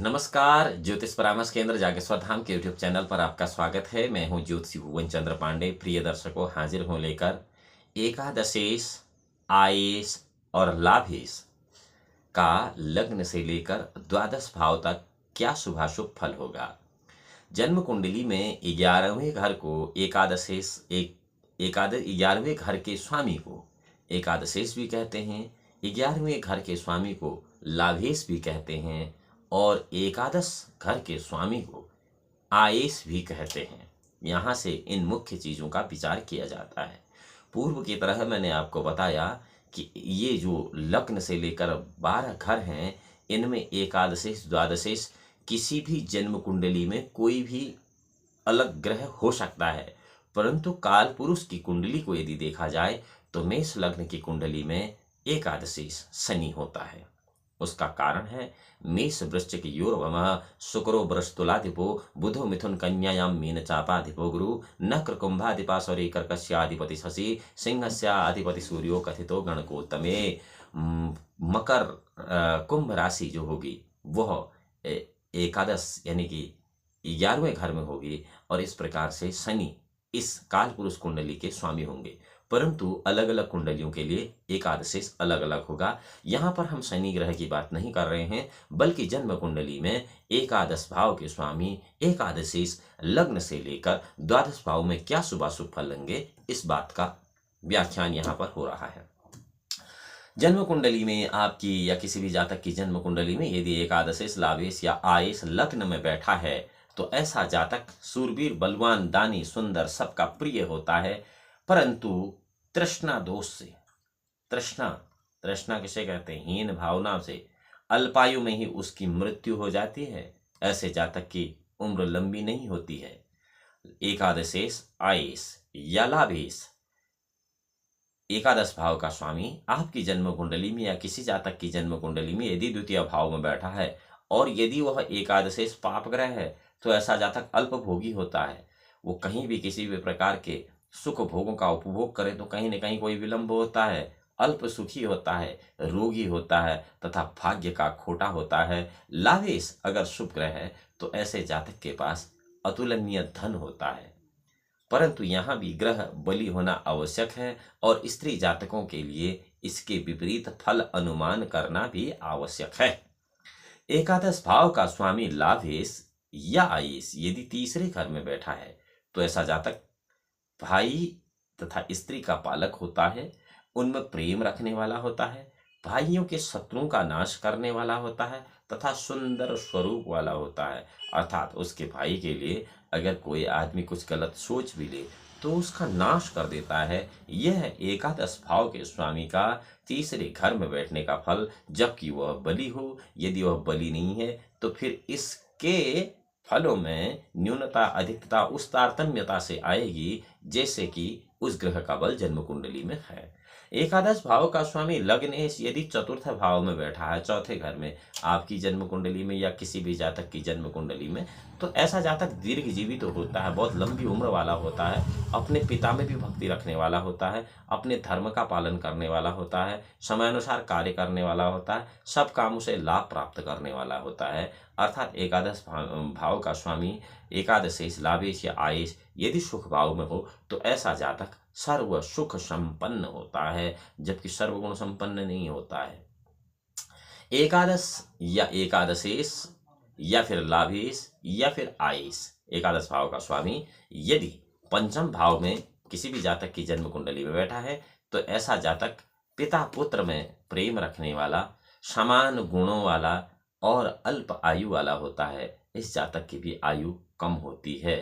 नमस्कार, ज्योतिष परामर्श केंद्र जागेश्वर धाम के यूट्यूब चैनल पर आपका स्वागत है। मैं हूं ज्योतिषी भुवन चंद्र पांडे। प्रिय दर्शकों, हाजिर हूं लेकर एकादशेश, आयेश और लाभेश का लग्न से लेकर द्वादश भाव तक क्या शुभाशुभ फल होगा। जन्म कुंडली में 11वें घर को एकादशेश, 11वें घर के स्वामी को एकादशेश भी कहते हैं, 11वें घर के स्वामी को लाभेश भी कहते हैं और एकादश घर के स्वामी को आयेश भी कहते हैं। यहाँ से इन मुख्य चीज़ों का विचार किया जाता है। पूर्व की तरह मैंने आपको बताया कि ये जो लग्न से लेकर 12 घर हैं, इनमें एकादशेश, द्वादशेश किसी भी जन्म कुंडली में कोई भी अलग ग्रह हो सकता है, परंतु काल पुरुष की कुंडली को यदि देखा जाए तो मेष लग्न की कुंडली में एकादशेश शनि होता है। उसका कारण है मेष वृश्चिक योर्वमः शुक्रो बृहस्पतिलाधिपो बुधो मिथुन कन्यायां मीन चापाधिपो गुरु नक्र कुंभाधिपा स्वरे कर्कस्याधिपति शशि सिंहस्याधिपति सूर्यो कथितो गणकोत्तमे। मकर कुंभ राशि जो होगी वह एकादश यानी कि 11वें घर में होगी और इस प्रकार से शनि इस काल पुरुष कुंडली के स्वामी होंगे, परंतु अलग अलग कुंडलियों के लिए एकादशेश अलग अलग होगा। यहाँ पर हम शनि ग्रह की बात नहीं कर रहे हैं, बल्कि जन्म कुंडली में एकादश भाव के स्वामी एकादशेश लग्न से लेकर द्वादश भाव में क्या शुभाशुभ फल लेंगे, इस बात का व्याख्यान यहाँ पर हो रहा है। जन्म कुंडली में आपकी या किसी भी जातक की जन्म कुंडली में यदि एकादशेश, लाभेश या आयेश लग्न में बैठा है तो ऐसा जातक सूरवीर, बलवान, दानी, सुंदर, सबका प्रिय होता है, परंतु तृष्णा दोष से, तृष्णा किसे कहते हैं? हीन भावना से अल्पायु में ही उसकी मृत्यु हो जाती है। ऐसे जातक की उम्र लंबी नहीं होती है। एकादशेश, आयेश या लाभेश एकादश भाव का स्वामी आपकी जन्म कुंडली में या किसी जातक की जन्म कुंडली में यदि द्वितीय भाव में बैठा है और यदि वह एकादशेश पाप ग्रह है तो ऐसा जातक अल्पभोगी होता है। वो कहीं भी किसी भी प्रकार के सुख भोगों का उपभोग करे तो कहीं न कहीं कोई विलंब होता है, अल्प सुखी होता है, रोगी होता है तथा भाग्य का खोटा होता है। लाभेश अगर शुभ ग्रह है तो ऐसे जातक के पास अतुलनीय धन होता है, परंतु यहाँ भी ग्रह बली होना आवश्यक है और स्त्री जातकों के लिए इसके विपरीत फल अनुमान करना भी आवश्यक है। एकादश भाव का स्वामी लाभेश या आयेश यदि तीसरे घर में बैठा है तो ऐसा जातक भाई तथा स्त्री का पालक होता है, उनमें प्रेम रखने वाला होता है, भाइयों के शत्रुओं का नाश करने वाला होता है तथा सुंदर स्वरूप वाला होता है। अर्थात उसके भाई के लिए अगर कोई आदमी कुछ गलत सोच भी ले तो उसका नाश कर देता है। यह एकादश भाव के स्वामी का तीसरे घर में बैठने का फल, जबकि वह बली हो। यदि वह बली नहीं है तो फिर इसके फलों में न्यूनता, अधिकता उस तारतम्यता से आएगी जैसे कि उस ग्रह का बल जन्म कुंडली में है। एकादश भाव का स्वामी लग्नेश यदि चतुर्थ भाव में बैठा है, चौथे घर में आपकी जन्म कुंडली में या किसी भी जातक की जन्म कुंडली में, तो ऐसा जातक दीर्घजीवी तो होता है, बहुत लंबी उम्र वाला होता है, अपने पिता में भी भक्ति रखने वाला होता है, अपने धर्म का पालन करने वाला होता है, समयानुसार कार्य करने वाला होता है, सब कामों से लाभ प्राप्त करने वाला होता है। अर्थात एकादश भाव का स्वामी एकादशेश, लाभेश या आयेश यदि सुख भाव में हो तो ऐसा जातक सर्व सुख संपन्न होता है, जबकि सर्वगुण संपन्न नहीं होता है। एकादश या एकादशेश या फिर लाभेश या फिर आयेश एकादश भाव का स्वामी यदि पंचम भाव में किसी भी जातक की जन्म कुंडली में बैठा है तो ऐसा जातक पिता पुत्र में प्रेम रखने वाला, समान गुणों वाला और अल्प आयु वाला होता है। इस जातक की भी आयु कम होती है।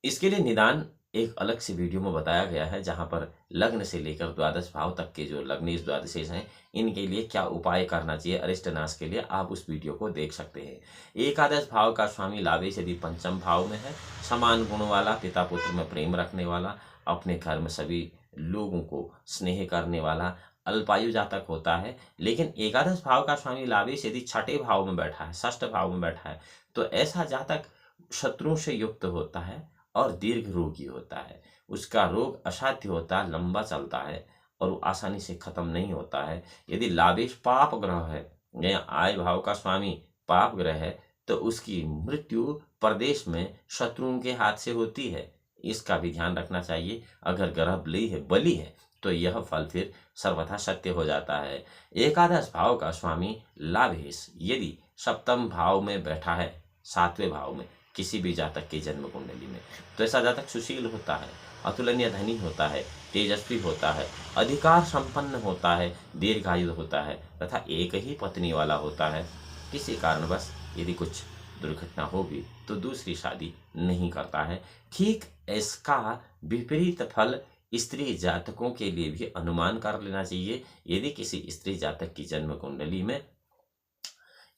इसके लिए निदान एक अलग से वीडियो में बताया गया है, जहां पर लग्न से लेकर द्वादश भाव तक के जो लग्नेश, द्वादशेश हैं, इनके लिए क्या उपाय करना चाहिए अरिष्ट नाश के लिए, आप उस वीडियो को देख सकते हैं। एकादश भाव का स्वामी लाभेश यदि पंचम भाव में है, समान गुण वाला, पिता पुत्र में प्रेम रखने वाला, अपने घर में सभी लोगों को स्नेह करने वाला, अल्पायु जातक होता है। लेकिन एकादश भाव का स्वामी लाभेश यदि छठे भाव में बैठा है, षष्ठ भाव में बैठा है, तो ऐसा जातक शत्रुओं से युक्त होता है और दीर्घ रोगी होता है। उसका रोग असाध्य होता है, लंबा चलता है और वो आसानी से खत्म नहीं होता है। यदि लाभेश पाप ग्रह है या आय भाव का स्वामी पाप ग्रह है तो उसकी मृत्यु प्रदेश में शत्रुओं के हाथ से होती है, इसका भी ध्यान रखना चाहिए। अगर ग्रह बली है तो यह फल फिर सर्वथा सत्य हो जाता है। एकादश भाव का स्वामी लाभेश यदि सप्तम भाव में बैठा है, सातवें भाव में किसी भी जातक की जन्म कुंडली में, तो ऐसा जातक सुशील होता है, अतुलनीय धनी होता है, तेजस्वी होता है, अधिकार संपन्न होता है, दीर्घायु होता है तथा एक ही पत्नी वाला होता है। किसी कारणवश यदि कुछ दुर्घटना होगी तो दूसरी शादी नहीं करता है। ठीक इसका विपरीत फल स्त्री जातकों के लिए भी अनुमान कर लेना चाहिए। यदि किसी स्त्री जातक की जन्म कुंडली में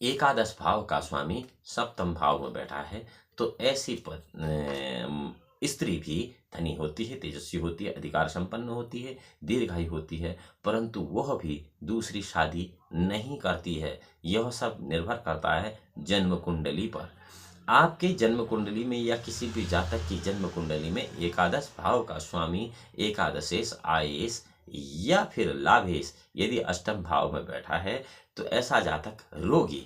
एकादश भाव का स्वामी सप्तम भाव में बैठा है तो ऐसी स्त्री भी धनी होती है, तेजस्वी होती है, अधिकार संपन्न होती है, दीर्घायु होती है, परंतु वह भी दूसरी शादी नहीं करती है। यह सब निर्भर करता है जन्म कुंडली पर। आपके जन्म कुंडली में या किसी भी जातक की जन्म कुंडली में एकादश भाव का स्वामी एकादशेश, आयेश या फिर लाभेश यदि अष्टम भाव में बैठा है तो ऐसा जातक रोगी,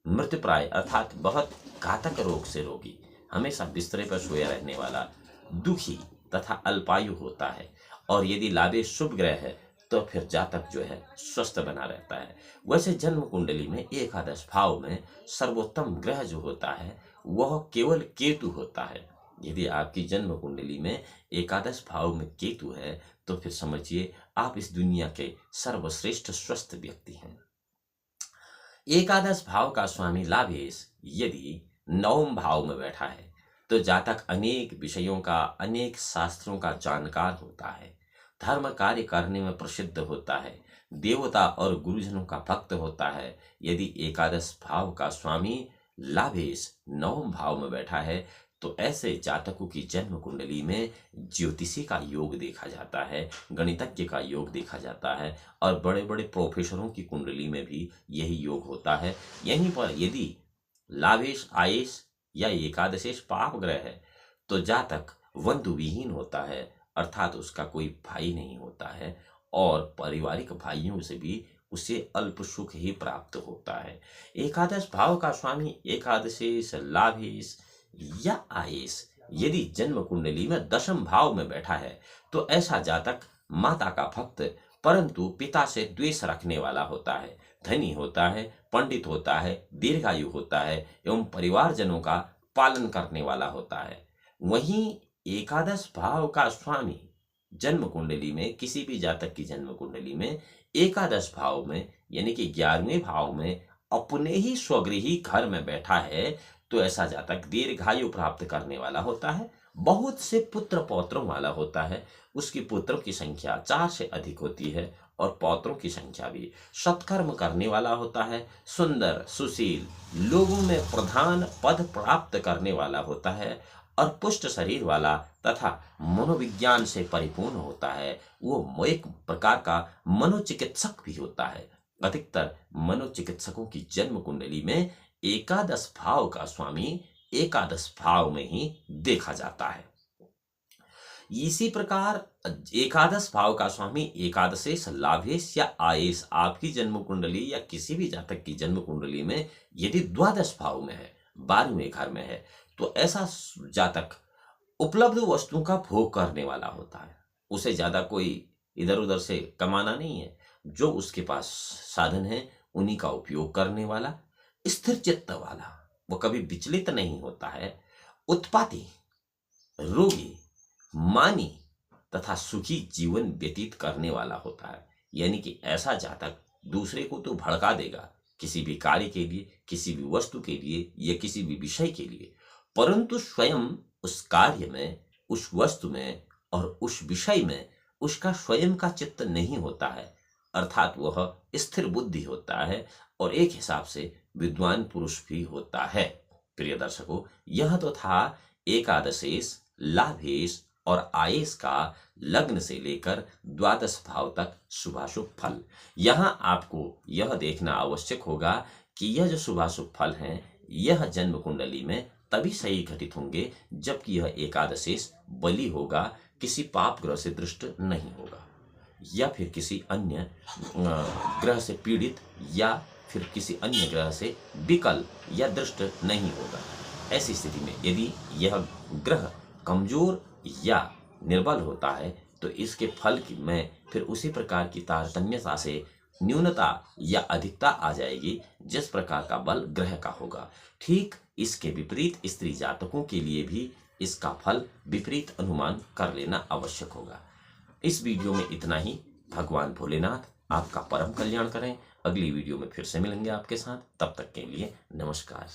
मृतप्राय अर्थात बहुत घातक रोग से रोगी, हमेशा बिस्तरे पर सोया रहने वाला, दुखी तथा अल्पायु होता है। और यदि लाभेश शुभ ग्रह है तो फिर जातक जो है स्वस्थ बना रहता है। वैसे जन्म कुंडली में एकादश भाव में सर्वोत्तम ग्रह जो होता है वह केवल केतु होता है। यदि आपकी जन्म कुंडली में एकादश भाव में केतु है तो फिर समझिए आप इस दुनिया के सर्वश्रेष्ठ स्वस्थ व्यक्ति हैं। एकादश भाव का स्वामी लाभेश यदि नवम भाव में बैठा है तो जातक अनेक विषयों का, अनेक शास्त्रों का जानकार होता है, धर्म कार्य करने में प्रसिद्ध होता है, देवता और गुरुजनों का भक्त होता है। यदि एकादश भाव का स्वामी लाभेश नवम भाव में बैठा है तो ऐसे जातकों की जन्म कुंडली में ज्योतिषी का योग देखा जाता है, गणितज्ञ का योग देखा जाता है और बड़े बड़े प्रोफेसरों की कुंडली में भी यही योग होता है। यहीं पर यदि लाभेश, आयेश या एकादशेश पाप ग्रह है तो जातक बंधु विहीन होता है, अर्थात उसका कोई भाई नहीं होता है और पारिवारिक भाइयों से भी उसे अल्प सुख ही प्राप्त होता है। एकादश भाव का स्वामी एकादशेश, लाभेश या आयेश यदि जन्म कुंडली में दशम भाव में बैठा है तो ऐसा जातक माता का भक्त परंतु पिता से द्वेष रखने वाला होता है, धनी होता है, पंडित होता है, दीर्घायु होता है एवं परिवारजनों का पालन करने वाला होता है। वहीं एकादश भाव का स्वामी जन्म कुंडली में, किसी भी जातक की जन्म कुंडली में एकादश भाव में यानी कि 11वें भाव में अपने ही स्वगृही घर में बैठा है तो ऐसा जातक दीर्घायु प्राप्त करने वाला होता है, बहुत से पुत्र पौत्रों वाला होता है। उसकी पुत्रों की संख्या 4 से अधिक होती है और पौत्रों की संख्या भी। सत्कर्म करने वाला होता है, सुंदर, सुशील, लोगों में प्रधान पद प्राप्त करने वाला होता है और पुष्ट शरीर वाला तथा मनोविज्ञान से परिपूर्ण होता है। वो एक प्रकार का मनोचिकित्सक भी होता है। अधिकतर मनोचिकित्सकों की जन्म कुंडली में एकादश भाव का स्वामी एकादश भाव में ही देखा जाता है। इसी प्रकार एकादश भाव का स्वामी एकादशेश, लाभेश या आयेश आपकी जन्म कुंडली या किसी भी जातक की जन्म कुंडली में यदि द्वादश भाव में है, 12वें घर में है तो ऐसा जातक उपलब्ध वस्तुओं का भोग करने वाला होता है। उसे ज्यादा कोई इधर उधर से कमाना नहीं है, जो उसके पास साधन है उन्हीं का उपयोग करने वाला, स्थिर चित्त वाला, वो कभी विचलित नहीं होता है, उत्पाती, रोगी, मानी तथा सुखी जीवन व्यतीत करने वाला होता है। यानी कि ऐसा जातक दूसरे को तो भड़का देगा किसी भी कार्य के लिए, किसी भी वस्तु के लिए या किसी भी विषय के लिए, परंतु स्वयं उस कार्य में, उस वस्तु में और उस विषय में उसका स्वयं का चित्त नहीं होता है, अर्थात वह स्थिर बुद्धि होता है और एक हिसाब से विद्वान पुरुष भी होता है। प्रिय दर्शकों, यह तो था एकादशेश, लाभेश और आयेश का लग्न से लेकर द्वादश भाव तक शुभाशुभ फल। यहाँ आपको यह देखना आवश्यक होगा कि यह जो शुभाशुभ फल हैं यह जन्म कुंडली में तभी सही घटित होंगे जबकि यह एकादशेश बली होगा, किसी पाप ग्रह से दृष्ट नहीं होगा या फिर किसी अन्य ग्रह से पीड़ित या फिर किसी अन्य ग्रह से विकल या दृष्ट नहीं होगा। ऐसी स्थिति में यदि यह ग्रह कमजोर या निर्बल होता है तो इसके फल में फिर उसी प्रकार की तारतम्यता से न्यूनता या अधिकता आ जाएगी जिस प्रकार का बल ग्रह का होगा। ठीक इसके विपरीत स्त्री जातकों के लिए भी इसका फल विपरीत अनुमान कर लेना आवश्यक होगा। इस वीडियो में इतना ही। भगवान भोलेनाथ आपका परम कल्याण करें। अगली वीडियो में फिर से मिलेंगे आपके साथ, तब तक के लिए नमस्कार।